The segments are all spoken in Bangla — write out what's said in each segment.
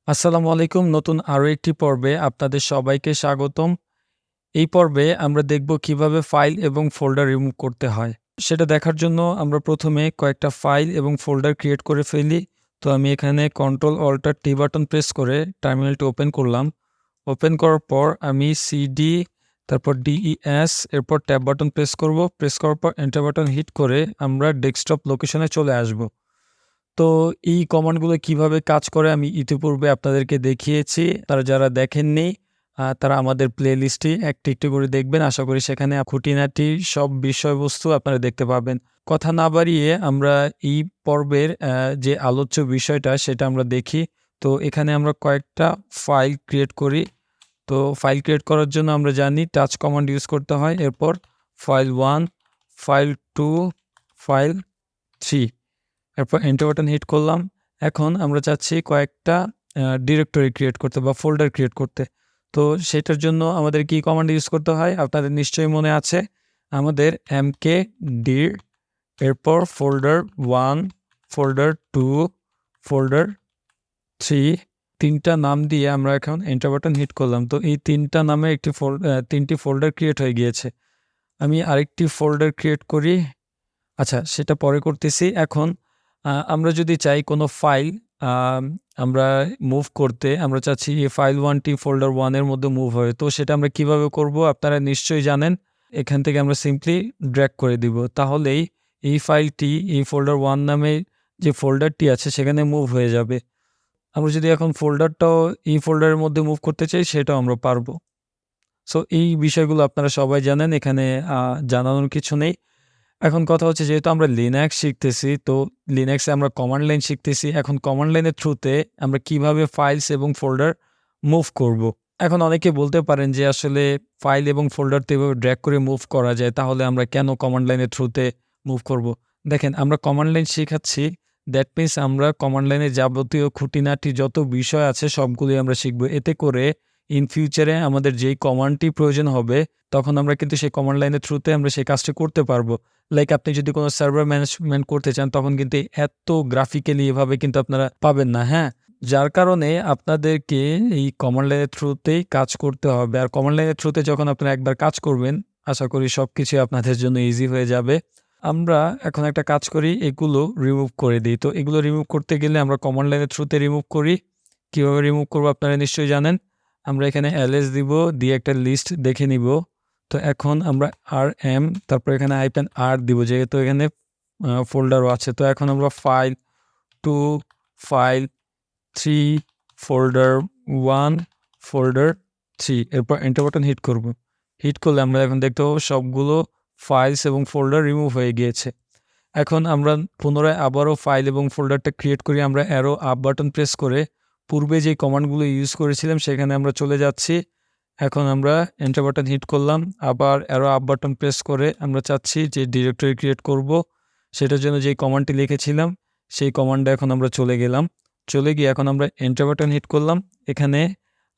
আসসালামু আলাইকুম। নতুন আরো একটি পর্বে আপনাদের সবাইকে স্বাগতম। এই পর্বে আমরা দেখব কিভাবে ফাইল এবং ফোল্ডার রিমুভ করতে হয়। সেটা দেখার জন্য আমরা প্রথমে কয়েকটা ফাইল এবং ফোল্ডার ক্রিয়েট করে ফেলি। তো আমি এখানে Ctrl-Alt-T বাটন প্রেস করে টার্মিনালটি ওপেন করলাম। ওপেন করার পর আমি সিডি তারপর DES এরপর ট্যাব বাটন প্রেস করব। প্রেস করার পর এন্টার বাটন হিট করে আমরা ডেস্কটপ লোকেশনে চলে আসব। তো এই কমান্ডগুলো কিভাবে কাজ করে আমি ইতিপূর্বে আপনাদেরকে দেখিয়েছি। যারা দেখেননি তারা আমাদের প্লেলিস্টে একটি একটি করে দেখবেন। আশা করি সেখানে খুঁটিনাটি সব বিষয়বস্তু আপনারা দেখতে পাবেন। কথা না বাড়িয়ে আমরা এই পর্বের যে আলোচ্য বিষয়টা সেটা আমরা দেখি। তো এখানে আমরা কয়েকটা ফাইল ক্রিয়েট করি। তো ফাইল ক্রিয়েট করার জন্য আমরা জানি টাচ কমান্ড ইউজ করতে হয়। এরপর ফাইল 1, ফাইল 2, ফাইল 3 এরপর এন্টার বাটন হিট করলাম। এখন আমরা চাচ্ছি কয়েকটা ডিরেক্টরি ক্রিয়েট করতে বা ফোল্ডার ক্রিয়েট করতে। তো সেটার জন্য আমাদের কি কমান্ড ইউজ করতে হয় আপনাদের নিশ্চয়ই মনে আছে। আমাদের mkdir এরপর ফোল্ডার 1, ফোল্ডার 2, ফোল্ডার 3 তিনটা নাম দিয়ে আমরা এখন এন্টার বাটন হিট করলাম। তো এই তিনটা নামে তিনটি ফোল্ডার ক্রিয়েট হয়ে গিয়েছে। আমি আরেকটি ফোল্ডার ক্রিয়েট করি। আচ্ছা, সেটা পরে করতেছি। এখন আমরা যদি চাই কোনো ফাইল আম আমরা মুভ করতে, আমরা চাচ্ছি এই ফাইল 1টি ফোল্ডার 1 এর মধ্যে মুভ হবে। তো সেটা আমরা কিভাবে করব আপনারা নিশ্চয়ই জানেন। এখান থেকে আমরা সিম্পলি ড্র্যাগ করে দিব। তাহলেই এই ফাইলটি এই ফোল্ডার 1 নামে যে ফোল্ডারটি আছে সেখানে মুভ হয়ে যাবে। আমরা যদি এখন ফোল্ডারটাও এই ফোল্ডারের মধ্যে মুভ করতে চাই সেটাও আমরা পারবো। সো এই বিষয়গুলো আপনারা সবাই জানেন, এখানে জানানোর কিছু নেই। এখন কথা হচ্ছে যেহেতু আমরা লিনাক্স শিখতেছি, তো লিনাক্সে আমরা কমান্ড লাইন শিখতেছি। এখন কমান্ড লাইনের থ্রুতে আমরা কিভাবে ফাইলস এবং ফোল্ডার মুভ করব। এখন অনেকে বলতে পারেন যে আসলে ফাইল এবং ফোল্ডার তো এভাবে ড্র্যাগ করে মুভ করা যায়, তাহলে আমরা কেন কমান্ড লাইনের থ্রুতে মুভ করব। দেখেন, আমরা কমান্ড লাইন শেখাচ্ছি, দ্যাট মিনস আমরা কমান্ড লাইনে যাবতীয় খুঁটিনাটি যত বিষয় আছে সবগুলোই আমরা শিখব। এতে করে ইন ফিউচারে আমাদের যেই কমান্ডটি প্রয়োজন হবে তখন আমরা কিন্তু সেই কমান্ড লাইনের থ্রুতে আমরা সেই কাজটি করতে পারবো। লাইক আপনি যদি কোনো সার্ভার ম্যানেজমেন্ট করতে চান তখন কিন্তু এত গ্রাফিক্যালি এভাবে কিন্তু আপনারা পাবেন না, হ্যাঁ? যার কারণে আপনাদেরকে এই কমান্ড লাইনের থ্রুতেই কাজ করতে হবে। আর কমান্ড লাইনের থ্রুতে যখন আপনারা একবার কাজ করবেন, আশা করি সবকিছুই আপনাদের জন্য ইজি হয়ে যাবে। আমরা এখন একটা কাজ করি, এগুলো রিমুভ করে দিই। তো এগুলো রিমুভ করতে গেলে আমরা কমান্ড লাইনের থ্রুতে রিমুভ করি। কিভাবে রিমুভ করব আপনারা নিশ্চয়ই জানেন। আমরা এখানে ls দিব, দিয়ে একটা লিস্ট দেখে নিব। তো এখন আমরা rm তারপর এখানে -r দিব, যেহেতু এখানে ফোল্ডারও আছে। তো এখন আমরা ফাইল 2, ফাইল 3, ফোল্ডার 1, ফোল্ডার 3 এরপর এন্টার বাটন হিট করব। হিট করলে আমরা এখন দেখতে পাবো সবগুলো ফাইলস এবং ফোল্ডার রিমুভ হয়ে গিয়েছে। এখন আমরা পুনরায় আবারও ফাইল এবং ফোল্ডারটা ক্রিয়েট করি। আমরা অ্যারো আপ বাটন প্রেস করে পূর্বে যে কমান্ডগুলো ইউজ করেছিলাম সেখানে আমরা চলে যাচ্ছি। এখন আমরা এন্টার বাটন হিট করলাম, আবার অ্যারো আপ বাটন প্রেস করে আমরা চাচ্ছি যে ডিরেক্টরি ক্রিয়েট করব। সেটার জন্য যেই কমান্ডটি লিখেছিলাম সেই কমান্ডে এখন আমরা চলে গেলাম। চলে গিয়ে এখন আমরা এন্টার বাটন হিট করলাম। এখানে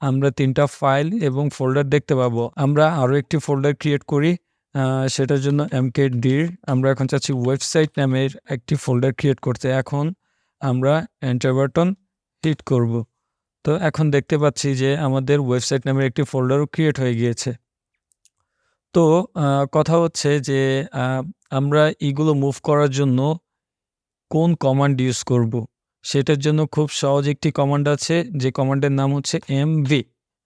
আমরা 3টা ফাইল এবং ফোল্ডার দেখতে পাবো। আমরা আরও একটি ফোল্ডার ক্রিয়েট করি, সেটার জন্য mkdir আমরা এখন চাচ্ছি ওয়েবসাইট নামের একটি ফোল্ডার ক্রিয়েট করতে। এখন আমরা এন্টার বাটন হিট করব। তো এখন দেখতে পাচ্ছি যে আমাদের ওয়েবসাইট নামের একটি ফোল্ডারও ক্রিয়েট হয়ে গিয়েছে। তো কথা হচ্ছে যে আমরা এগুলো মুভ করার জন্য কোন কমান্ড ইউজ করব। সেটার জন্য খুব সহজ একটি কমান্ড আছে, যে কমান্ডের নাম হচ্ছে mv।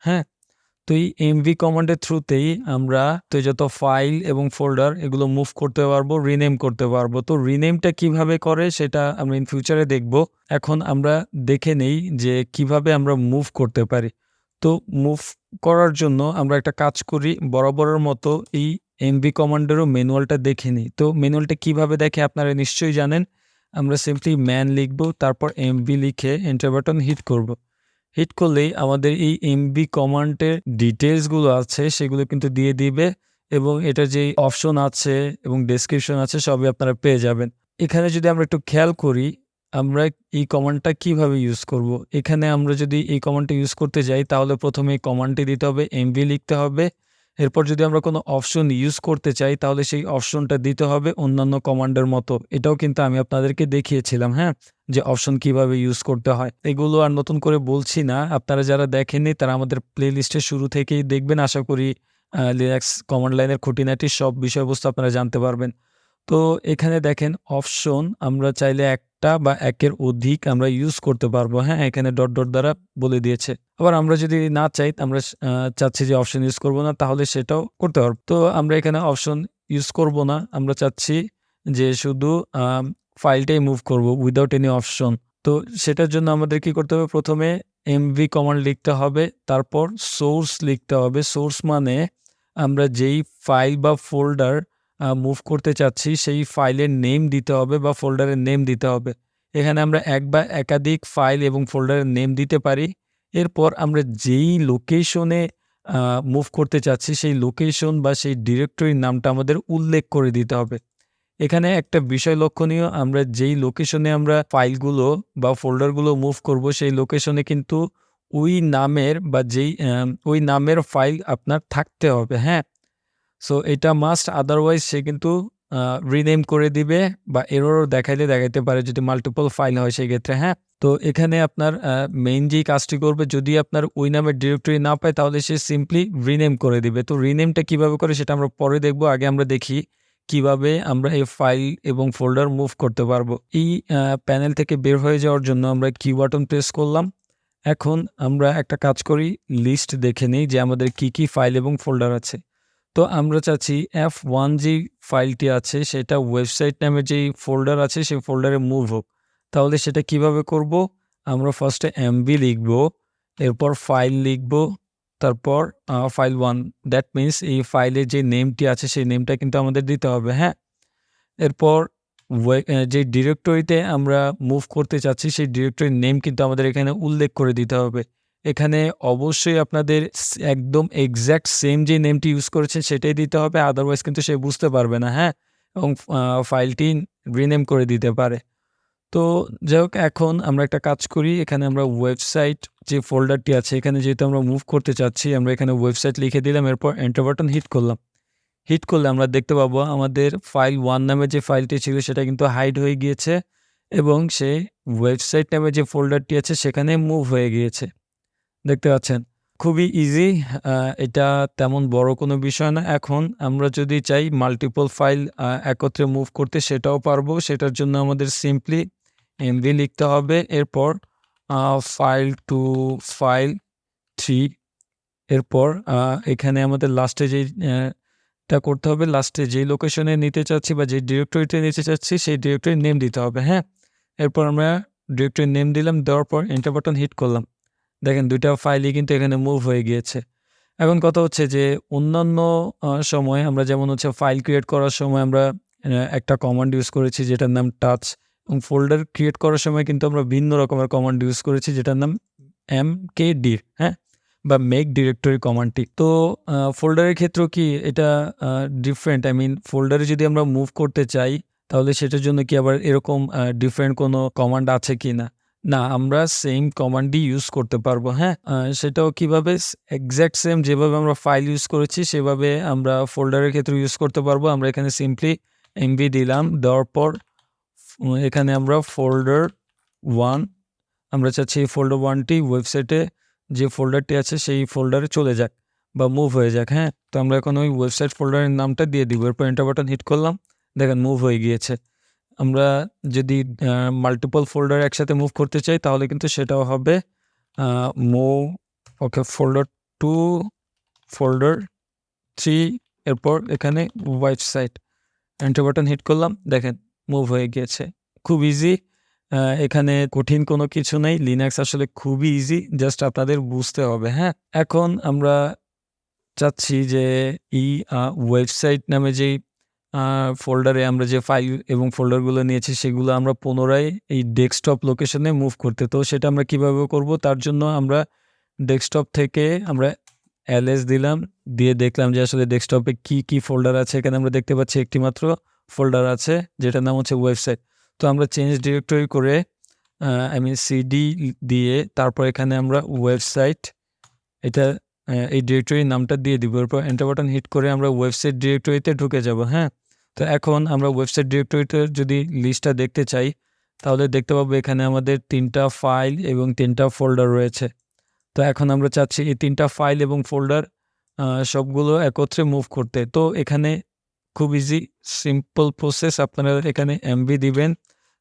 হ্যাঁ, তো এই mv কমান্ডের থ্রুতেই আমরা যত ফাইল এবং ফোল্ডার এগুলো মুভ করতে পারবো, রিনেম করতে পারবো। তো রিনেমটা কিভাবে করে সেটা আমরা ইন ফিউচারে দেখব। এখন আমরা দেখে নেই যে কিভাবে আমরা মুভ করতে পারি। তো মুভ করার জন্য আমরা একটা কাজ করি, বরাবরের মতো এই mv কমান্ডেরও ম্যানুয়ালটা দেখে নিই। তো ম্যানুয়ালটা কিভাবে দেখে আপনারা নিশ্চয়ই জানেন। আমরা সিম্পলি ম্যান লিখব, তারপর mv লিখে এন্টার বাটন হিট করব। হিট করলেই আমাদের এই mv কমান্ডের ডিটেলসগুলো আছে সেগুলো কিন্তু দিয়ে দিবে, এবং এটা যে অপশন আছে এবং ডেসক্রিপশন আছে সবই আপনারা পেয়ে যাবেন। এখানে যদি আমরা একটু খেয়াল করি আমরা এই কমান্ডটা কিভাবে ইউজ করব। এখানে আমরা যদি এই কমান্ডটা ইউজ করতে যাই তাহলে প্রথমে এই কমান্ডটি দিতে হবে, mv লিখতে হবে, এরপর যদি আমরা কোনো অপশন ইউজ করতে চাই তাহলে সেই অপশনটা দিতে হবে অন্যান্য কমান্ডের মতো। এটাও কিন্তু আমি আপনাদেরকে দেখিয়েছিলাম, হ্যাঁ? যে অপশন কিভাবে ইউজ করতে হয়। এগুলো আর নতুন করে বলছি না। আপনারা যারা দেখেননি তারা আমাদের প্লেলিস্টের শুরু থেকেই দেখবেন। আশা করি লিনাক্স কমান্ড লাইনের খুঁটিনাটি সব বিষয়বস্তু আপনারা জানতে পারবেন। তো এখানে দেখেন অপশন আমরা চাইলে একটা বা একের অধিক আমরা ইউজ করতে পারবো, হ্যাঁ? এখানে ডট দ্বারা বলে দিয়েছে। আবার আমরা যদি না চাই আমরা চাচ্ছি যে অপশন ইউজ করব না তাহলে সেটাও করতে পারব। তো আমরা এখানে অপশন ইউজ করব না। আমরা চাচ্ছি যে শুধু ফাইলটাই মুভ করব উইথআউট এনি অপশন। তো সেটার জন্য আমাদের কি করতে হবে? প্রথমে এমভি কমান্ড লিখতে হবে, তারপর সোর্স লিখতে হবে। সোর্স মানে আমরা যেই ফাইল বা ফোল্ডার মুভ করতে চাচ্ছি সেই ফাইলের নেম দিতে হবে বা ফোল্ডারের নেম দিতে হবে। এখানে আমরা এক বা একাধিক ফাইল এবং ফোল্ডারের নেম দিতে পারি। এরপর আমরা যেই লোকেশনে মুভ করতে চাচ্ছি সেই লোকেশন বা সেই ডিরেক্টরির নামটা আমাদের উল্লেখ করে দিতে হবে। এখানে একটা বিষয় লক্ষণীয়, আমরা যেই লোকেশনে আমরা ফাইলগুলো বা ফোল্ডারগুলো মুভ করব সেই লোকেশনে কিন্তু ওই নামের বা ওই নামের ফাইল আপনার থাকতে হবে, হ্যাঁ? সো এটা মাস্ট, আদারওয়াইজ সে কিন্তু রিনেম করে দিবে বা এররও দেখাইতে পারে যদি মাল্টিপল ফাইল হয় সেক্ষেত্রে, হ্যাঁ? তো এখানে আপনার মেইন যেই কাজটি করবে, যদি আপনার ওই নামের ডিরেক্টরি না পায় তাহলে সে সিম্পলি রিনেম করে দিবে। তো রিনেমটা কিভাবে করে সেটা আমরা পরে দেখব। আগে আমরা দেখি কিভাবে আমরা এই ফাইল এবং ফোল্ডার মুভ করতে পারবো। এই প্যানেল থেকে বের হয়ে যাওয়ার জন্য আমরা কি বাটন প্রেস করলাম। এখন আমরা একটা কাজ করি, লিস্ট দেখে নেই যে আমাদের কি ফাইল এবং ফোল্ডার আছে। তো আমরা চাচ্ছি F1 যেই ফাইলটি আছে সেটা ওয়েবসাইট নামে যেই ফোল্ডার আছে সেই ফোল্ডারে মুভ হোক। তাহলে সেটা কিভাবে করব? আমরা ফার্স্টে এমভি লিখব, এরপর ফাইল লিখব, তারপর ফাইল 1, দ্যাট মিনস এই ফাইলের যে নেমটি আছে সেই নেমটা কিন্তু আমাদের দিতে হবে, হ্যাঁ? এরপর যে ডিরেক্টরিতে আমরা মুভ করতে চাচ্ছি সেই ডিরেক্টরির নেম কিন্তু আমাদের এখানে উল্লেখ করে দিতে হবে। এখানে অবশ্যই আপনাদের একদম এক্সাক্ট সেম যে নেমটি ইউজ করেছেন সেটাই দিতে হবে, আদারওয়াইজ কিন্তু সে বুঝতে পারবে না, হ্যাঁ? এবং ফাইলটি রিনেম করে দিতে পারে। তো যাই হোক, এখন আমরা একটা কাজ করি, এখানে আমরা ওয়েবসাইট যে ফোল্ডারটি আছে এখানে যেহেতু আমরা মুভ করতে চাচ্ছি আমরা এখানে ওয়েবসাইট লিখে দিলাম, এরপর এন্টার বাটন হিট করলাম। হিট করলে আমরা দেখতে পাবো আমাদের ফাইল 1 নামে যে ফাইলটি ছিল সেটা কিন্তু হাইড হয়ে গিয়েছে এবং সে ওয়েবসাইট নামে যে ফোল্ডারটি আছে সেখানে মুভ হয়ে গিয়েছে। দেখতে পাচ্ছেন? খুবই ইজি। এটা তেমন বড় কোনো বিষয় না। এখন আমরা যদি চাই মাল্টিপল ফাইল একত্রে মুভ করতে সেটাও পারবো। সেটার জন্য আমাদের সিম্পলি এমভি লিখতে হবে। এরপর ফাইল টু ফাইল 3, এরপর এখানে আমাদের লাস্টে যেই টা করতে হবে, লাস্টে যেই লোকেশনে নিতে চাচ্ছি বা যে ডিরেক্টরিতে নিতে চাচ্ছি সেই ডিরেক্টরির নেম দিতে হবে, হ্যাঁ? এরপর আমরা ডিরেক্টরির নেম দিলাম, দেওয়ার পর এন্টার বাটন হিট করলাম। দেখেন ২ টা ফাইলই কিন্তু এখানে মুভ হয়ে গিয়েছে। এখন কথা হচ্ছে যে অন্যান্য সময় আমরা যেমন হচ্ছে ফাইল ক্রিয়েট করার সময় আমরা একটা কমান্ড ইউজ করেছি যেটার নাম টাচ, এবং ফোল্ডার ক্রিয়েট করার সময় কিন্তু আমরা ভিন্ন রকমের কমান্ড ইউজ করেছি যেটার নাম mkdir, হ্যাঁ? বা মেক ডিরেক্টরি কমান্ডটি। তো ফোল্ডারের ক্ষেত্রেও কি এটা ডিফারেন্ট? আই মিন ফোল্ডারে যদি আমরা মুভ করতে চাই তাহলে সেটার জন্য কি আবার এরকম ডিফারেন্ট কোনো কমান্ড আছে কিনা? না, আমরা সেম কমান্ডই ইউজ করতে পারবো, হ্যাঁ? সেটাও কিভাবে? এক্সাক্ট সেম যেভাবে আমরা ফাইল ইউজ করেছি সেভাবে আমরা ফোল্ডারের ক্ষেত্রে ইউজ করতে পারবো। আমরা এখানে সিম্পলি এমভি দিলাম, দেওয়ার পর এখানে আমরা ফোল্ডার 1, আমরা চাচ্ছি এই ফোল্ডার 1 টি ওয়েবসাইটে যে ফোল্ডারটি আছে সেই ফোল্ডারে চলে যাক বা মুভ হয়ে যাক, হ্যাঁ? তো আমরা এখন ওই ওয়েবসাইট ফোল্ডারের নামটা দিয়ে দিব। এরপর এন্টার বাটন হিট করলাম। দেখেন মুভ হয়ে গিয়েছে। আমরা যদি মাল্টিপল ফোল্ডার একসাথে মুভ করতে চাই তাহলে কিন্তু সেটাও হবে মুভ, ওকে, ফোল্ডার 2, ফোল্ডার 3, এরপর এখানে ওয়েবসাইট। এন্টার বাটন হিট করলাম, দেখেন মুভ হয়ে গিয়েছে। খুব ইজি। এখানে কঠিন কোনো কিছু নেই। লিনাক্স আসলে খুবই ইজি, জাস্ট আপনাদের বুঝতে হবে, হ্যাঁ? এখন আমরা চাচ্ছি যে এই ওয়েবসাইট নামে যেই ফোল্ডারে আমরা যে ফাইল এবং ফোল্ডারগুলো নিয়েছি সেগুলো আমরা পুনরায় এই ডেস্কটপ লোকেশনে মুভ করতে। তো সেটা আমরা কিভাবে করব? তার জন্য আমরা ডেস্কটপ থেকে আমরা ls দিলাম, দিয়ে দেখলাম যে আসলে ডেস্কটপে কি ফোল্ডার আছে। এখানে আমরা দেখতে পাচ্ছি একটি মাত্র ফোল্ডার আছে যেটার নাম হচ্ছে ওয়েবসাইট। তো আমরা চেঞ্জ ডিরেক্টরি করে আই মিন সিডি দিয়ে তারপর এখানে আমরা ওয়েবসাইট এটা এই ডিরেক্টরির নামটা দিয়ে দিব। এরপর এন্টার বাটন হিট করে আমরা ওয়েবসাইট ডিরেক্টরিতে ঢুকে যাব। হ্যাঁ, তো এখন আমরা ওয়েবসাইট ডিরেক্টরিতে যদি লিস্টটা দেখতে চাই তাহলে দেখতে পাবো এখানে আমাদের 3টা ফাইল এবং 3টা ফোল্ডার রয়েছে। তো এখন আমরা চাচ্ছি এই 3টা ফাইল এবং ফোল্ডার সবগুলো একত্রে মুভ করতে। তো এখানে খুব ইজি সিম্পল প্রসেস। আপনারা এখানে এমভি দিবেন,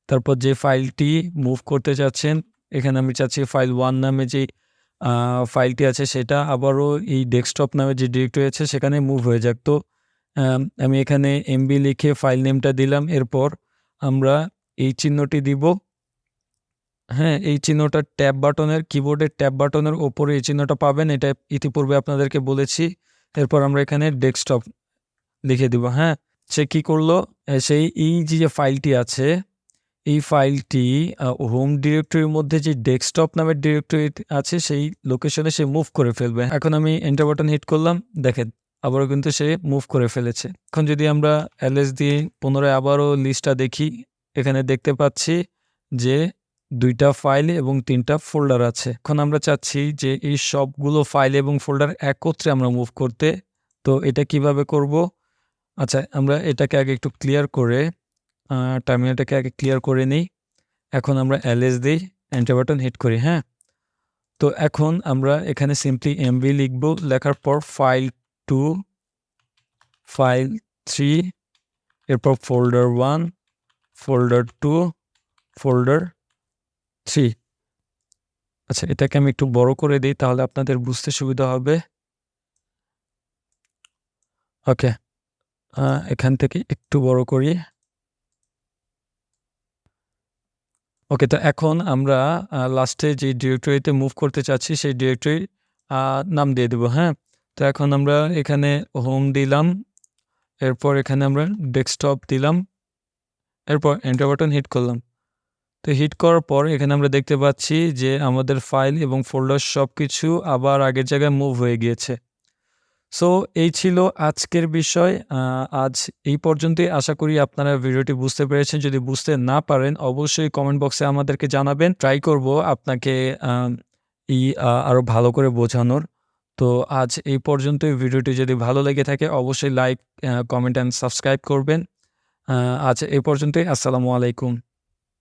তারপর যে ফাইলটি মুভ করতে চাচ্ছেন, এখানে আমি চাচ্ছি ফাইল 1 নামে যে ফাইলটি আছে সেটা আবারও এই ডেস্কটপ নামে যে ডিরেক্টরি আছে সেখানে মুভ হয়ে যাক। তো আমি এখানে এমবি লিখে ফাইল নেমটা দিলাম। এরপর আমরা এই চিহ্নটি দিব। হ্যাঁ, এই চিহ্নটা ট্যাব বাটনের কিবোর্ডের ট্যাব বাটনের ওপরে এই চিহ্নটা পাবেন। এটা ইতিপূর্বে আপনাদেরকে বলেছি। এরপর আমরা এখানে ডেস্কটপ লিখে দিব। হ্যাঁ, সে কি করলো, সেই এই যে ফাইলটি আছে এই ফাইলটি হোম ডিরেক্টরির মধ্যে যে ডেস্কটপ নামের ডিরেক্টরি আছে সেই লোকেশনে সে মুভ করে ফেলবে। এখন আমি এন্টার বাটন হিট করলাম, দেখেন আবারও কিন্তু সে মুভ করে ফেলেছে। এখন যদি আমরা এলএস দিয়ে পুনরায় আবারও লিস্টটা দেখি, এখানে দেখতে পাচ্ছি যে 2টা ফাইল এবং 3টা ফোল্ডার আছে। এখন আমরা চাচ্ছি যে এই সবগুলো ফাইল এবং ফোল্ডার একত্রে আমরা মুভ করতে। তো এটা কিভাবে করব? আচ্ছা, আমরা এটাকে আগে একটু ক্লিয়ার করে টার্মিনালটাকে আগে ক্লিয়ার করে নিই। এখন আমরা এলএস দিই, এন্টার বাটন হিট করি। হ্যাঁ, তো এখন আমরা এখানে সিম্পলি এমভি লিখব। লেখার পর ফাইল 2, ফাইল 3, এরপর ফোল্ডার 1, ফোল্ডার 2, ফোল্ডার 3। আচ্ছা, এটাকে আমি একটু বড় করে দিই তাহলে আপনাদের বুঝতে সুবিধা হবে। ওকে, এখান থেকে একটু বড় করি। ওকে, তো এখন আমরা লাস্টে যে ডিরেক্টরিতে মুভ করতে চাচ্ছি সেই ডিরেক্টরির নাম দিয়ে দেব। হ্যাঁ, তো এখন আমরা এখানে হোম দিলাম, এরপর এখানে আমরা ডেস্কটপ দিলাম, এরপর এন্টার বাটন হিট করলাম। তো হিট করার পর এখানে আমরা দেখতে পাচ্ছি যে আমাদের ফাইল এবং ফোল্ডার সব কিছু আবার আগের জায়গায় মুভ হয়ে গিয়েছে। সো এই ছিল আজকের বিষয়। আজ এই পর্যন্তই। আশা করি আপনারা ভিডিওটি বুঝতে পেরেছেন। যদি বুঝতে না পারেন অবশ্যই কমেন্ট বক্সে আমাদেরকে জানাবেন। ট্রাই করব আপনাকে আরও ভালো করে বোঝানোর। তো আজ এই পর্যন্তই। ভিডিওটি যদি ভালো লেগে থাকে অবশ্যই লাইক, কমেন্ট অ্যান্ড সাবস্ক্রাইব করবেন। আজ এই পর্যন্তই। আসসালামু আলাইকুম।